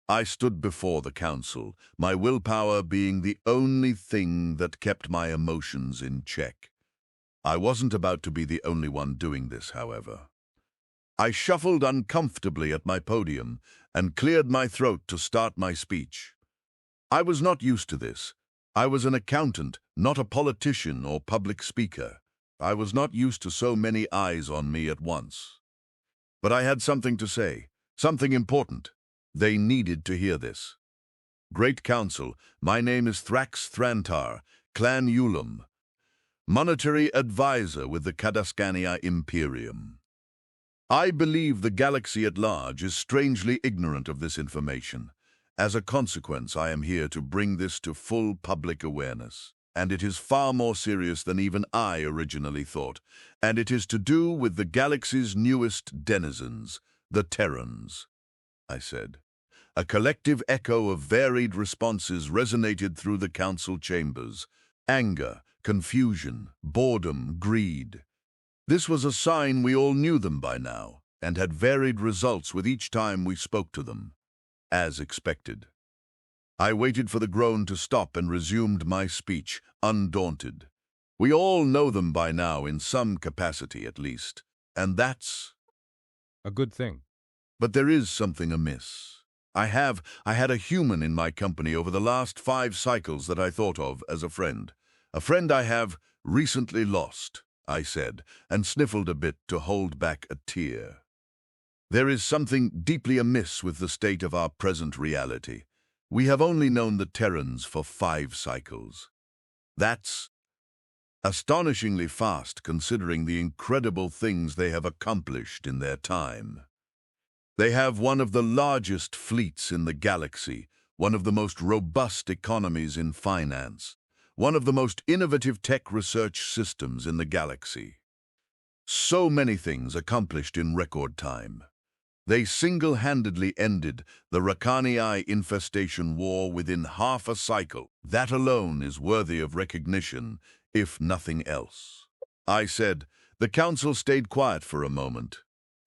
I stood before the council, my willpower being the only thing that kept my emotions in check. I wasn't about to be the only one doing this, however. I shuffled uncomfortably at my podium and cleared my throat to start my speech. I was not used to this. I was an accountant, not a politician or public speaker. I was not used to so many eyes on me at once. But I had something to say, something important. They needed to hear this. Great Council, my name is Thrax Thrantar, Clan Ulum, monetary advisor with the Kadaskania Imperium. I believe the galaxy at large is strangely ignorant of this information. As a consequence, I am here to bring this to full public awareness. And it is far more serious than even I originally thought. And it is to do with the galaxy's newest denizens, the Terrans, I said. A collective echo of varied responses resonated through the council chambers. Anger, confusion, boredom, greed. This was a sign we all knew them by now, and had varied results with each time we spoke to them, as expected. I waited for the groan to stop and resumed my speech, undaunted. We all know them by now in some capacity at least, and that's a good thing. But there is something amiss. I had a human in my company over the last 5 cycles that I thought of as a friend. A friend I have recently lost, I said, and sniffled a bit to hold back a tear. There is something deeply amiss with the state of our present reality. We have only known the Terrans for 5 cycles. That's astonishingly fast considering the incredible things they have accomplished in their time. They have one of the largest fleets in the galaxy, one of the most robust economies in finance, one of the most innovative tech research systems in the galaxy. So many things accomplished in record time. They single-handedly ended the Rakanii infestation war within half a cycle. That alone is worthy of recognition, if nothing else. I said. The council stayed quiet for a moment,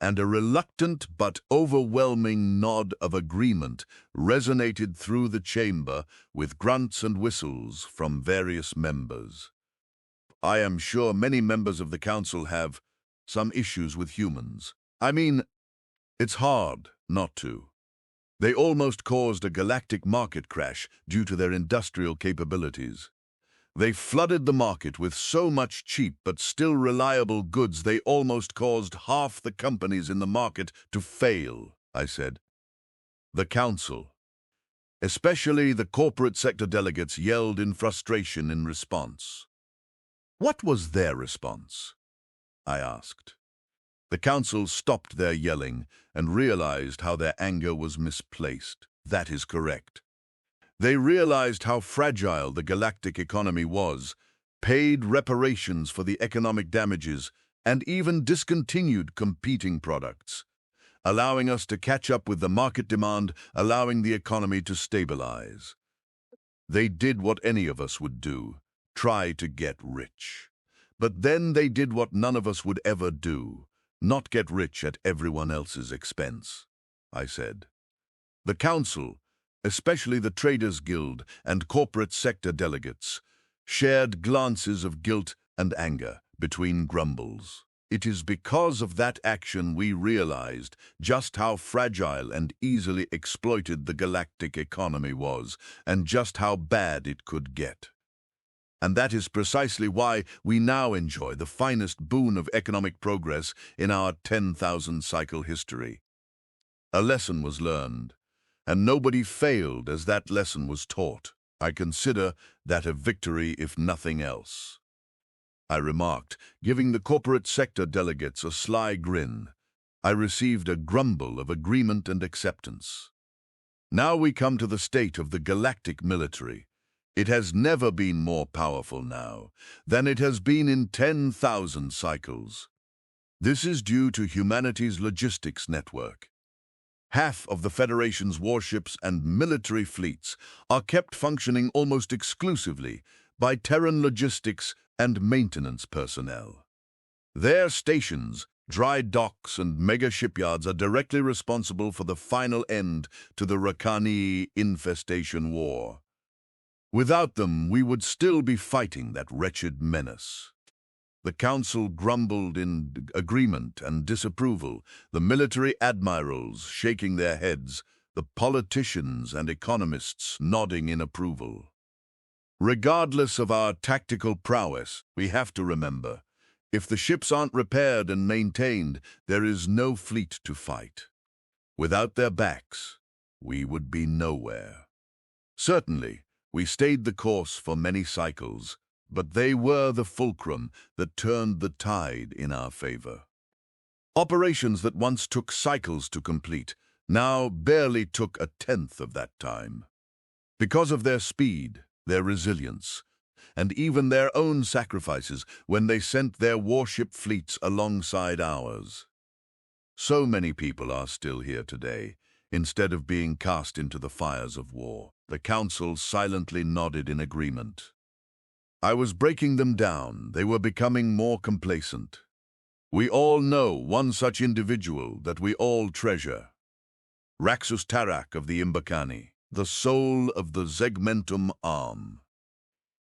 and a reluctant but overwhelming nod of agreement resonated through the chamber with grunts and whistles from various members. I am sure many members of the council have some issues with humans. I mean, it's hard not to. They almost caused a galactic market crash due to their industrial capabilities. They flooded the market with so much cheap but still reliable goods they almost caused half the companies in the market to fail, I said. The council, especially the corporate sector delegates, yelled in frustration in response. What was their response? I asked. The council stopped their yelling and realized how their anger was misplaced. That is correct. They realized how fragile the galactic economy was, paid reparations for the economic damages, and even discontinued competing products, allowing us to catch up with the market demand, allowing the economy to stabilize. They did what any of us would do, try to get rich. But then they did what none of us would ever do, not get rich at everyone else's expense, I said. The council, especially the Traders Guild and corporate sector delegates, shared glances of guilt and anger between grumbles. It is because of that action we realized just how fragile and easily exploited the galactic economy was, and just how bad it could get. And that is precisely why we now enjoy the finest boon of economic progress in our 10,000-cycle history. A lesson was learned, and nobody failed as that lesson was taught. I consider that a victory, if nothing else, I remarked, giving the corporate sector delegates a sly grin. I received a grumble of agreement and acceptance. Now we come to the state of the galactic military. It has never been more powerful now than it has been in 10,000 cycles. This is due to humanity's logistics network. Half of the Federation's warships and military fleets are kept functioning almost exclusively by Terran logistics and maintenance personnel. Their stations Dry docks and mega shipyards are directly responsible for the final end to the Rakani infestation war. Without them, we would still be fighting that wretched menace. The council grumbled in agreement and disapproval, the military admirals shaking their heads, the politicians and economists nodding in approval. Regardless of our tactical prowess, we have to remember, if the ships aren't repaired and maintained, there is no fleet to fight. Without their backs, we would be nowhere. Certainly, we stayed the course for many cycles, but they were the fulcrum that turned the tide in our favor. Operations that once took cycles to complete now barely took a tenth of that time. Because of their speed, their resilience, and even their own sacrifices when they sent their warship fleets alongside ours. So many people are still here today, instead of being cast into the fires of war. The council silently nodded in agreement. I was breaking them down. They were becoming more complacent. We all know one such individual that we all treasure. Raxus Tarak of the Imbakani, the soul of the Segmentum arm.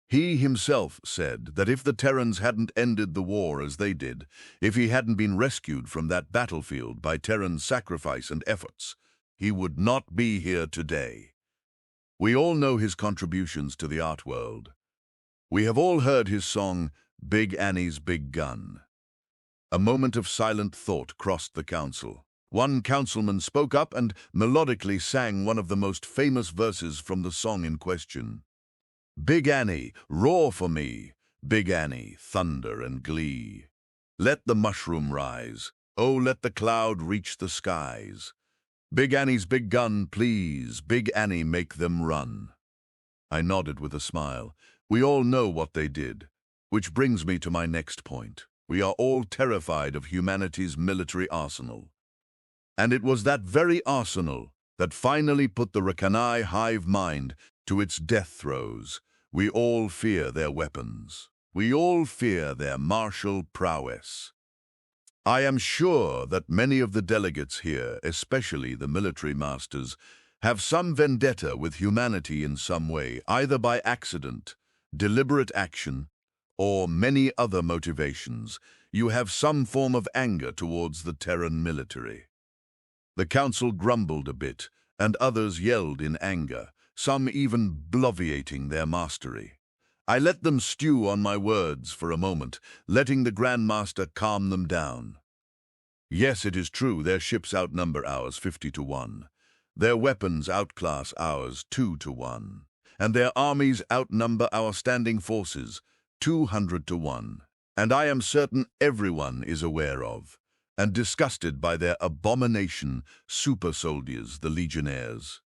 He himself said that if the Terrans hadn't ended the war as they did, if he hadn't been rescued from that battlefield by Terran sacrifice and efforts, he would not be here today. We all know his contributions to the art world. We have all heard his song, Big Annie's Big Gun. A moment of silent thought crossed the council. One councilman spoke up and melodically sang one of the most famous verses from the song in question. Big Annie, roar for me, Big Annie, thunder and glee. Let the mushroom rise, oh let the cloud reach the skies. Big Annie's big gun, please, Big Annie make them run. I nodded with a smile. We all know what they did, which brings me to my next point. We are all terrified of humanity's military arsenal. And it was that very arsenal that finally put the Rakanai hive mind to its death throes. We all fear their weapons. We all fear their martial prowess. I am sure that many of the delegates here, especially the military masters, have some vendetta with humanity in some way, either by accident, deliberate action, or many other motivations. You have some form of anger towards the Terran military. The council grumbled a bit, and others yelled in anger, some even bloviating their mastery. I let them stew on my words for a moment, letting the Grand Master calm them down. Yes, it is true, their ships outnumber ours 50-1. Their weapons outclass ours 2-1. And their armies outnumber our standing forces 200-1. And I am certain everyone is aware of and disgusted by their abomination super soldiers, the legionnaires.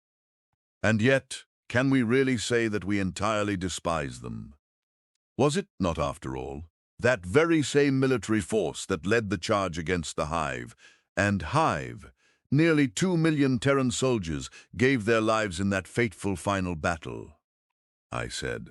And yet, can we really say that we entirely despise them? Was it not, after all, that very same military force that led the charge against the Hive, and Hive, nearly 2 million Terran soldiers, gave their lives in that fateful final battle? I said,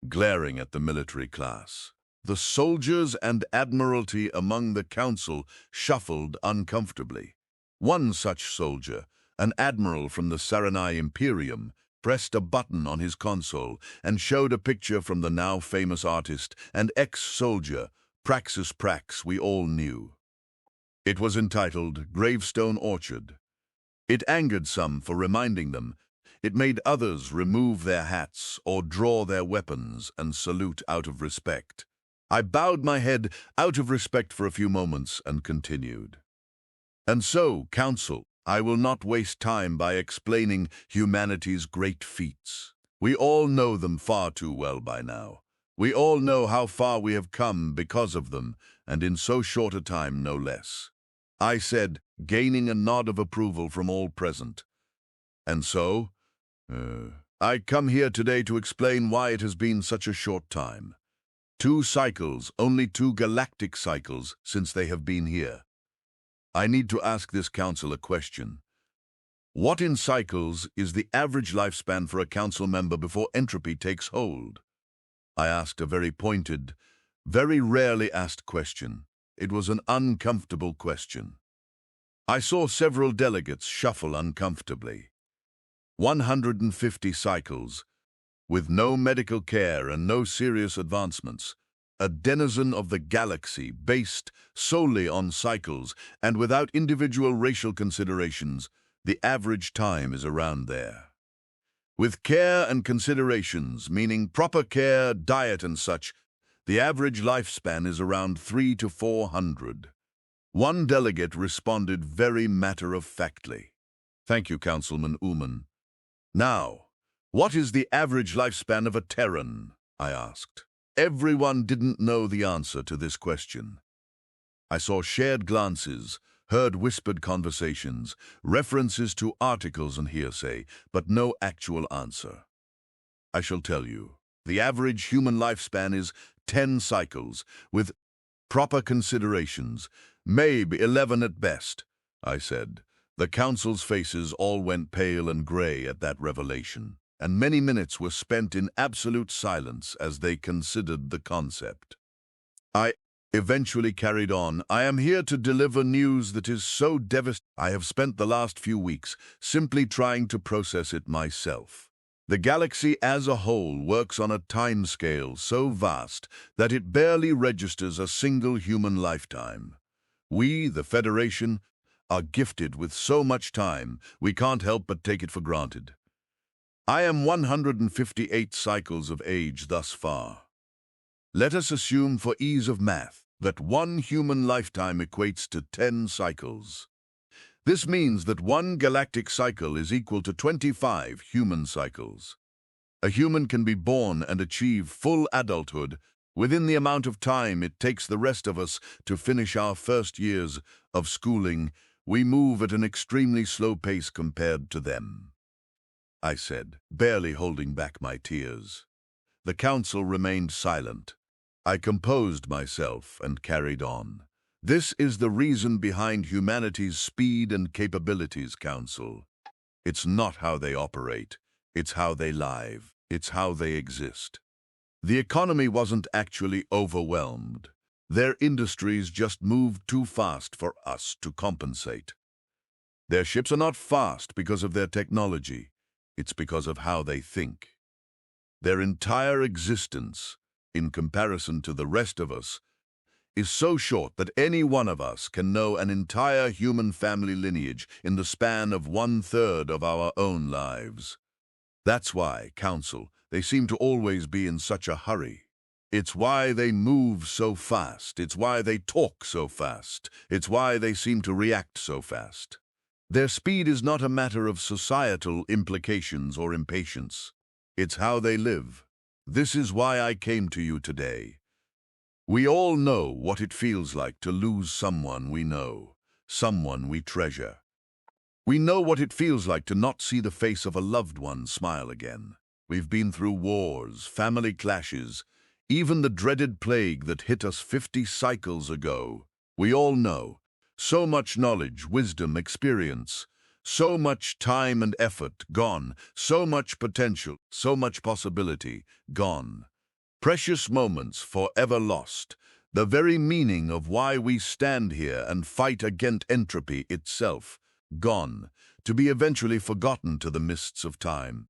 glaring at the military class. The soldiers and admiralty among the council shuffled uncomfortably. One such soldier, an admiral from the Saranai Imperium, pressed a button on his console and showed a picture from the now famous artist and ex-soldier, Praxis Prax, we all knew. It was entitled Gravestone Orchard. It angered some for reminding them. It made others remove their hats or draw their weapons and salute out of respect. I bowed my head out of respect for a few moments and continued. And so, Council, I will not waste time by explaining humanity's great feats. We all know them far too well by now. We all know how far we have come because of them, and in so short a time, no less. I said, gaining a nod of approval from all present. And so, I come here today to explain why it has been such a short time. 2 cycles, only 2 galactic cycles, since they have been here. I need to ask this council a question. What in cycles is the average lifespan for a council member before entropy takes hold? I asked a very pointed, very rarely asked question. It was an uncomfortable question. I saw several delegates shuffle uncomfortably. 150 cycles, with no medical care and no serious advancements. A denizen of the galaxy based solely on cycles and without individual racial considerations, the average time is around there. With care and considerations, meaning proper care, diet and such, the average lifespan is around 300 to 400. One delegate responded very matter-of-factly. Thank you, Councilman Uman. Now, what is the average lifespan of a Terran? I asked. Everyone didn't know the answer to this question. I saw shared glances, heard whispered conversations, references to articles and hearsay, but no actual answer. I shall tell you. The average human lifespan is 10 cycles, with proper considerations, maybe 11 at best, I said. The council's faces all went pale and gray at that revelation, and many minutes were spent in absolute silence as they considered the concept. I eventually carried on. I am here to deliver news that is so devastating. I have spent the last few weeks simply trying to process it myself. The galaxy as a whole works on a timescale so vast that it barely registers a single human lifetime. We, the Federation, are gifted with so much time, we can't help but take it for granted. I am 158 cycles of age thus far. Let us assume for ease of math that one human lifetime equates to 10 cycles. This means that one galactic cycle is equal to 25 human cycles. A human can be born and achieve full adulthood within the amount of time it takes the rest of us to finish our first years of schooling. We move at an extremely slow pace compared to them, I said, barely holding back my tears. The council remained silent. I composed myself and carried on. This is the reason behind humanity's speed and capabilities, Council. It's not how they operate, it's how they live, it's how they exist. The economy wasn't actually overwhelmed. Their industries just moved too fast for us to compensate. Their ships are not fast because of their technology, it's because of how they think. Their entire existence, in comparison to the rest of us, is so short that any one of us can know an entire human family lineage in the span of 1/3 of our own lives. That's why, Council, they seem to always be in such a hurry. It's why they move so fast. It's why they talk so fast. It's why they seem to react so fast. Their speed is not a matter of societal implications or impatience. It's how they live. This is why I came to you today. We all know what it feels like to lose someone we know, someone we treasure. We know what it feels like to not see the face of a loved one smile again. We've been through wars, family clashes, even the dreaded plague that hit us 50 cycles ago. We all know. So much knowledge, wisdom, experience, so much time and effort gone, so much potential, so much possibility gone. Precious moments forever lost, the very meaning of why we stand here and fight against entropy itself, gone, to be eventually forgotten to the mists of time.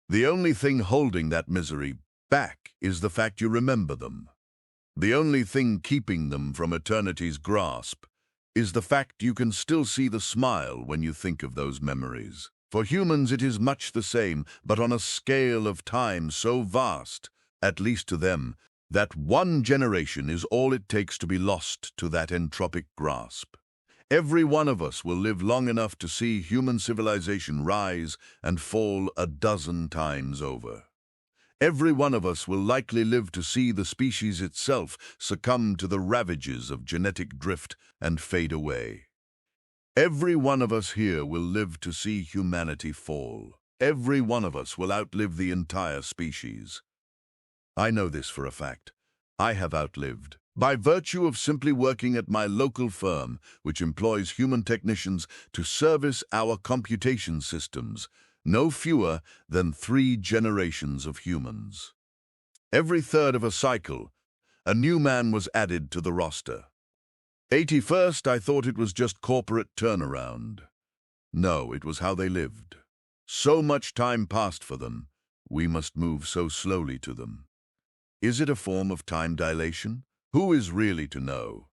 The only thing holding that misery back is the fact you remember them. The only thing keeping them from eternity's grasp is the fact you can still see the smile when you think of those memories. For humans it is much the same, but on a scale of time so vast, at least to them, that one generation is all it takes to be lost to that entropic grasp. Every one of us will live long enough to see human civilization rise and fall a dozen times over. Every one of us will likely live to see the species itself succumb to the ravages of genetic drift and fade away. Every one of us here will live to see humanity fall. Every one of us will outlive the entire species. I know this for a fact. I have outlived. By virtue of simply working at my local firm, which employs human technicians to service our computation systems, no fewer than 3 generations of humans. Every third of a cycle, a new man was added to the roster. 81st, I thought it was just corporate turnaround. No, it was how they lived. So much time passed for them. We must move so slowly to them. Is it a form of time dilation? Who is really to know?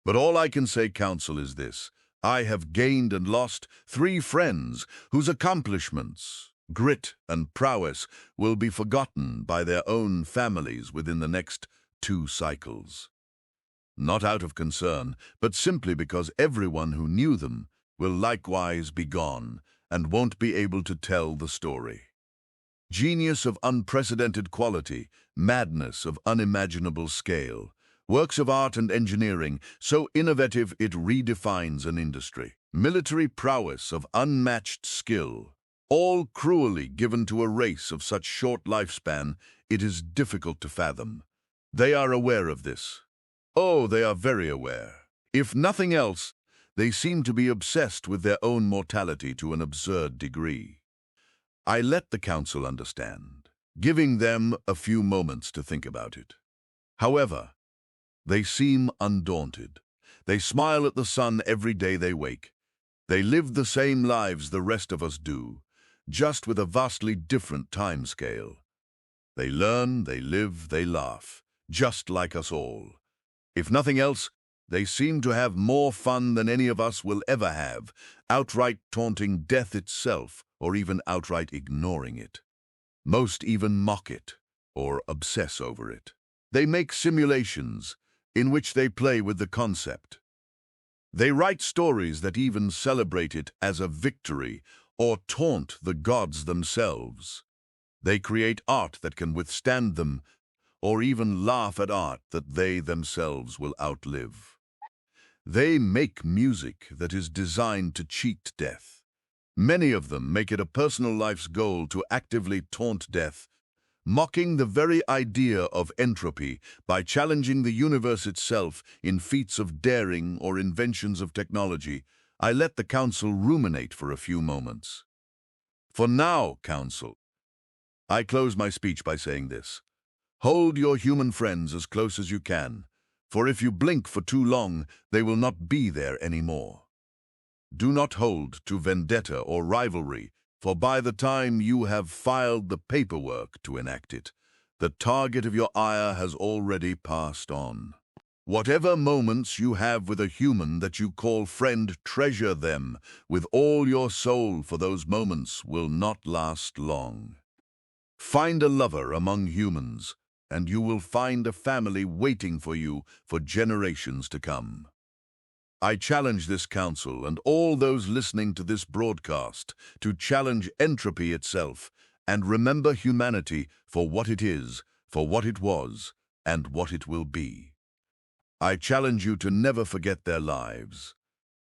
But all I can say, counsel, is this. I have gained and lost 3 friends whose accomplishments, grit and prowess will be forgotten by their own families within the next 2 cycles. Not out of concern, but simply because everyone who knew them will likewise be gone and won't be able to tell the story. Genius of unprecedented quality, madness of unimaginable scale, works of art and engineering so innovative it redefines an industry. Military prowess of unmatched skill, all cruelly given to a race of such short lifespan, it is difficult to fathom. They are aware of this. Oh, they are very aware. If nothing else, they seem to be obsessed with their own mortality to an absurd degree. I let the council understand, giving them a few moments to think about it. However, they seem undaunted. They smile at the sun every day they wake. They live the same lives the rest of us do, just with a vastly different time scale. They learn, they live, they laugh, just like us all. If nothing else, they seem to have more fun than any of us will ever have, outright taunting death itself, or even outright ignoring it. Most even mock it, or obsess over it. They make simulations in which they play with the concept. They write stories that even celebrate it as a victory, or taunt the gods themselves. They create art that can withstand them, or even laugh at art that they themselves will outlive. They make music that is designed to cheat death. Many of them make it a personal life's goal to actively taunt death, mocking the very idea of entropy by challenging the universe itself in feats of daring or inventions of technology. I let the council ruminate for a few moments. For now, council, I close my speech by saying this. Hold your human friends as close as you can, for if you blink for too long, they will not be there anymore. Do not hold to vendetta or rivalry, for by the time you have filed the paperwork to enact it, the target of your ire has already passed on. Whatever moments you have with a human that you call friend, treasure them with all your soul, for those moments will not last long. Find a lover among humans, and you will find a family waiting for you for generations to come. I challenge this council and all those listening to this broadcast to challenge entropy itself and remember humanity for what it is, for what it was, and what it will be. I challenge you to never forget their lives.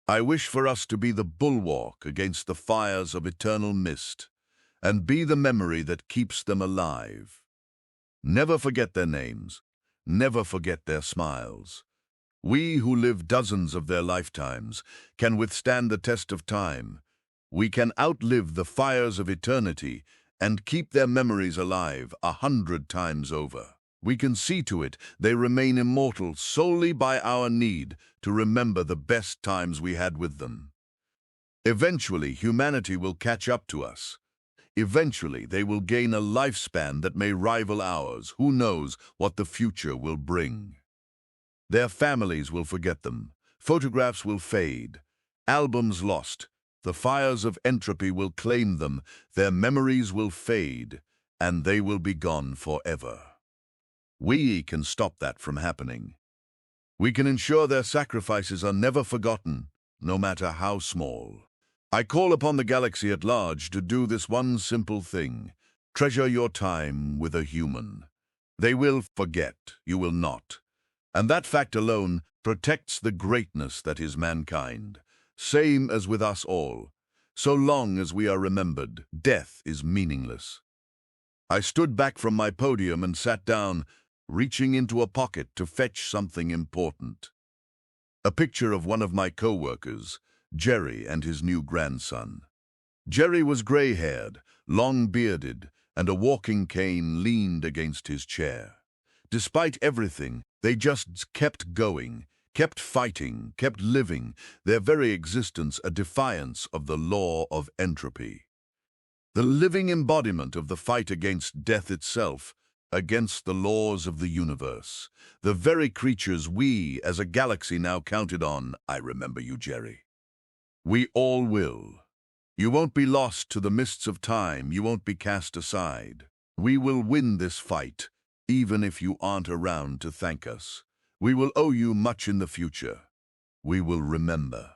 I wish for us to be the bulwark against the fires of eternal mist, and be the memory that keeps them alive. Never forget their names, never forget their smiles. We who live dozens of their lifetimes can withstand the test of time. We can outlive the fires of eternity and keep their memories alive 100 times over. We can see to it they remain immortal solely by our need to remember the best times we had with them. Eventually, humanity will catch up to us. Eventually, they will gain a lifespan that may rival ours. Who knows what the future will bring? Their families will forget them. Photographs will fade. Albums lost. The fires of entropy will claim them. Their memories will fade, and they will be gone forever. We can stop that from happening. We can ensure their sacrifices are never forgotten, no matter how small. I call upon the galaxy at large to do this one simple thing. Treasure your time with a human. They will forget, you will not. And that fact alone protects the greatness that is mankind. Same as with us all. So long as we are remembered, death is meaningless. I stood back from my podium and sat down, reaching into a pocket to fetch something important. A picture of one of my co-workers, Jerry, and his new grandson. Jerry was gray-haired, long-bearded, and a walking cane leaned against his chair. Despite everything, they just kept going, kept fighting, kept living, their very existence a defiance of the law of entropy. The living embodiment of the fight against death itself, against the laws of the universe. The very creatures we, as a galaxy, now counted on. I remember you, Jerry. We all will. You won't be lost to the mists of time. You won't be cast aside. We will win this fight, even if you aren't around to thank us. We will owe you much in the future. We will remember.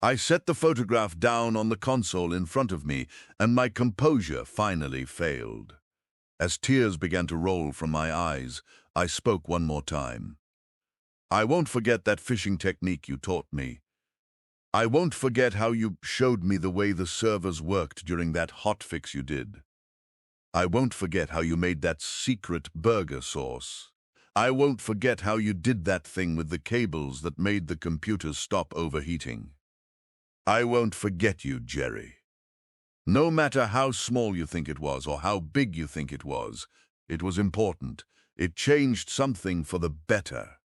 I set the photograph down on the console in front of me, and my composure finally failed. As tears began to roll from my eyes, I spoke one more time. I won't forget that fishing technique you taught me. I won't forget how you showed me the way the servers worked during that hotfix you did. I won't forget how you made that secret burger sauce. I won't forget how you did that thing with the cables that made the computers stop overheating. I won't forget you, Jerry. No matter how small you think it was or how big you think it was important. It changed something for the better.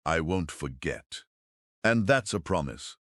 I won't forget. And that's a promise.